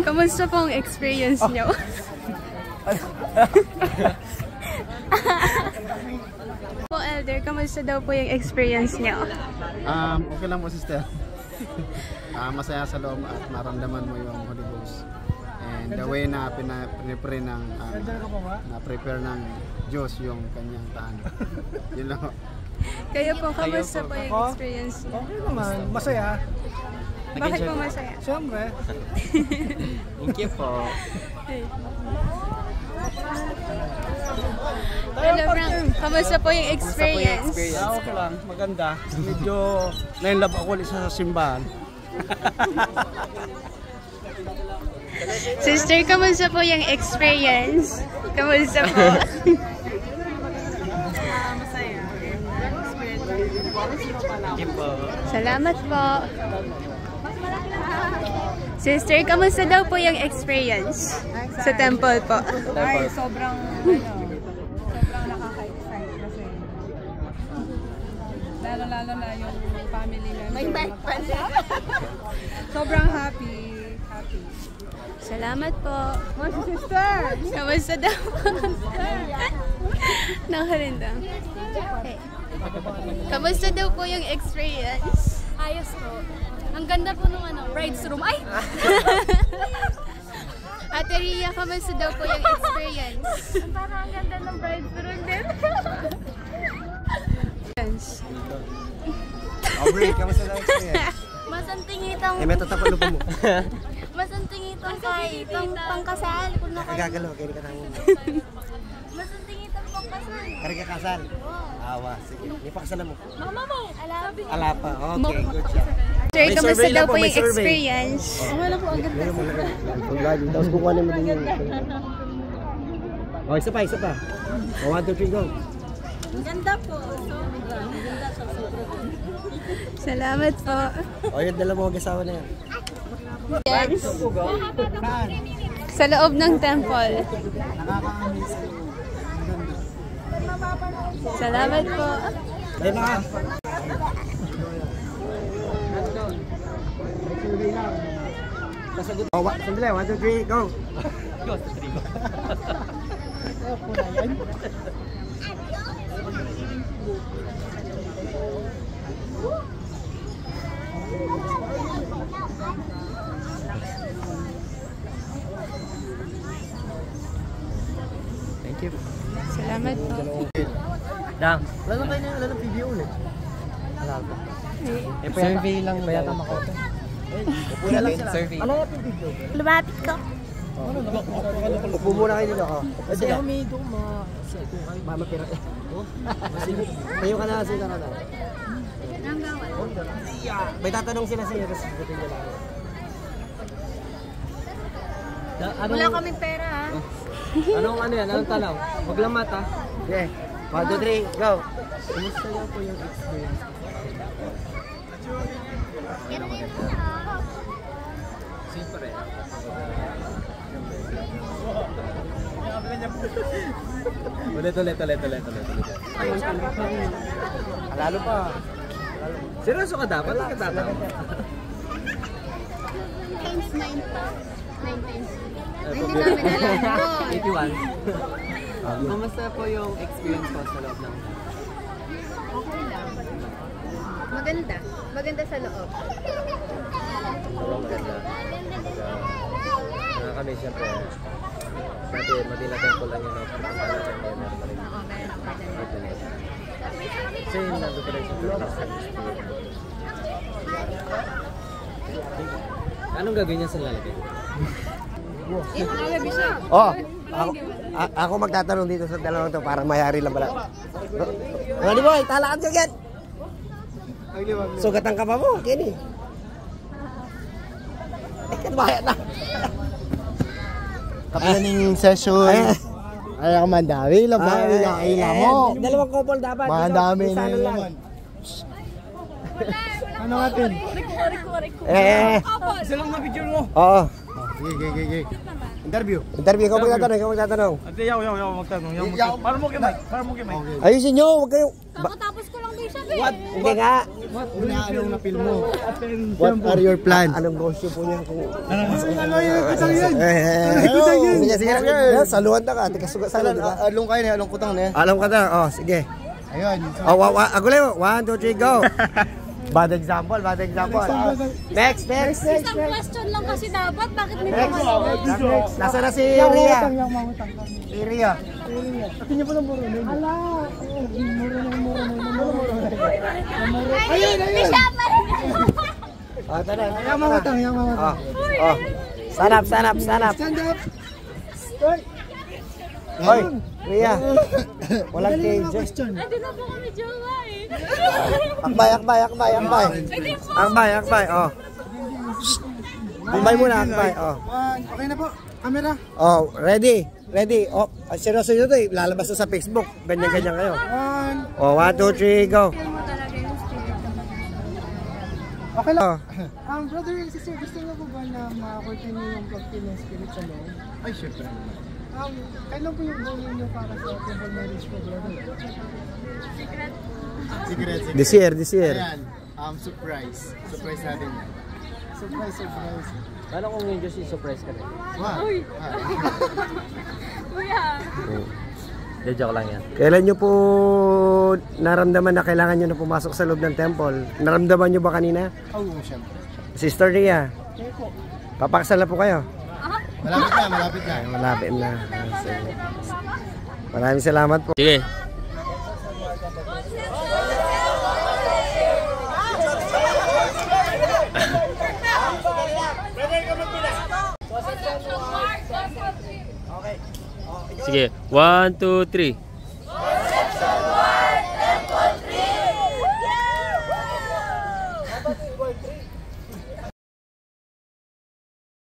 Kamusta pong experience nyo? Po, Elder, kamusta daw po yung experience nyo? Okay lang po, sister. Masaya sa loob at maramdaman mo yung Holy Ghost. And the way na pinapre ng na-prepare ng Diyos yung kanyang tahanan. Yun lang. Kayo po, kamusta po yung experience nyo? Okay naman, masaya. Bakit po masaya? Siyempre. Thank you po. Hello, Frank. Kamusta po yung experience? Okay lang, maganda. Medyo nainlove ako ulit sa simbahan. Sister, kamusta po yung experience? Kamusta po? Masaya. Thank you po. Salamat po. Sister, kamusta daw po yung experience sa temple po? Ay, sobrang nakaka-excite kasi lalo na yung family na. May mic pala. Sobrang happy. Salamat po. Oh, si sister! Kamusta daw po? Nakarinda. Okay. Kamusta daw po yung experience? Ayos po. Ang ganda po nung bride's room. Ay! Ate Ria, kamusta daw po yung experience? Parang ang ganda ng bride's room din. Aubrey, kamusta daw experience? Masantingitang... May tatakot mo. Masantingitang kahit pangkasal. Nagagalaw, kaya ka tayo. Masantingitang pangkasal. Kaya ka kasal? Awa, sige. May pakasalan mo. Mama mo! Alapa, okay, good job. Sir, kamusta daw po yung experience? Wala po, ang ganda. Tapos kukuha mo din yung... Oh, isa pa. 1, 2, 3, go. Ang ganda po. Sobrang. Ang ganda sa sobrang. Salamat po. O, yung dalawa mga asawa na yan. Yes. Sa loob ng temple. Salamat po. Ayun na. Oh, sandali, 1, 2, 3, go! Thank you. Salamat po. Dang. Wala nang video ulit. Survey lang ba yata makoto? Survey. Ano nga video? Lumapit ko. Upo muna kayo dito ako. Kasi may doon Mama pira. Kayo ka na sila ka na. May tatanong sila sa iyo kasi sagutin nila. Wala kaming pera ha. Anong tanong? Wag lang mata. Okay. 1, 2, 3, go! Kumusta daw po yung experience? Siyempre. Ulit. Alalo pa. Seryoso ka dapat? Hindi ka tatawa. Times 9 pa. 9 times. Hindi namin alam. 81. Kamusta po yung experience po sa loob ng... Okay lang. Maganda sa loob. Maganda. Kami siyempre. Dati Manila Temple lang yun. Pagpunta natin ngayon meron pa rin. Oo, meron ako dyan. Kasi yun nandun pa rin sa production. Anong gagawin niya sa lalagay? Oh, ako magtatanong dito sa dalawang to para mayari lang pala. Ano boy, talaan ka agad. Sugatan ka pa mo, kini. Kanbaya na. Kaplaning session. Ay, ako mandawi lang ba? Ila mo. Dalawang couple dapat. Mandami na yun. Ano natin? Isa lang na picture mo. Oo. Sige. Interview. Interview, ikaw magtatanong. Ate, yaw, magtanong. Para mo kay Mike. Ayusin nyo, huwag kayo. Kakatapos ko lang din siya, What? Hindi nga. Anong na-film mo? What are your plans? Anong gosyo po niya kung... Sige. Saluhan na ka. Tika saluhan ka. Along kayo na, along kutang na. Alam ka na. Oh, sige. Ayun. Ako lang. 1, 2, 3, go. Bad example. Next. Isang question lang kasi dapat. Bakit may mga Nasa na si Ria? Si Ria. Ayun! May siya! Oh, tara. Yang mamutang. Oh. Stand up. Stand up. Hoy, Ria. Walang cage. Ando na po kami jowa eh. Akbay. Oh. Akbay muna, akbay. Oh. Okay na po. Camera. Oh, ready. Oh, seryoso yun ito eh. Lalabas na sa Facebook. Ganyan kayo. Oh, 1, 2, 3, go. Okay lang. Brother and sister, gusto niyo po ba na ma-continue yung pag-feel ng spirit sa loob? Ay, syempre. Kailan po yung goal niyo para sa temple marriage po, brother? Secret. This year. Ayan. Surprise natin. Surprise. Paano kung yung Diyos i-surprise ka rin? Wow. Kuya! Joke lang yan. Kailan nyo po naramdaman na kailangan nyo na pumasok sa loob ng temple? Naramdaman nyo ba kanina? Oo, syempre. Sister Ria, papakasal na po kayo? Malapit na. Malapit na. Maraming salamat po. Sige. Sige, 1, 2, 3.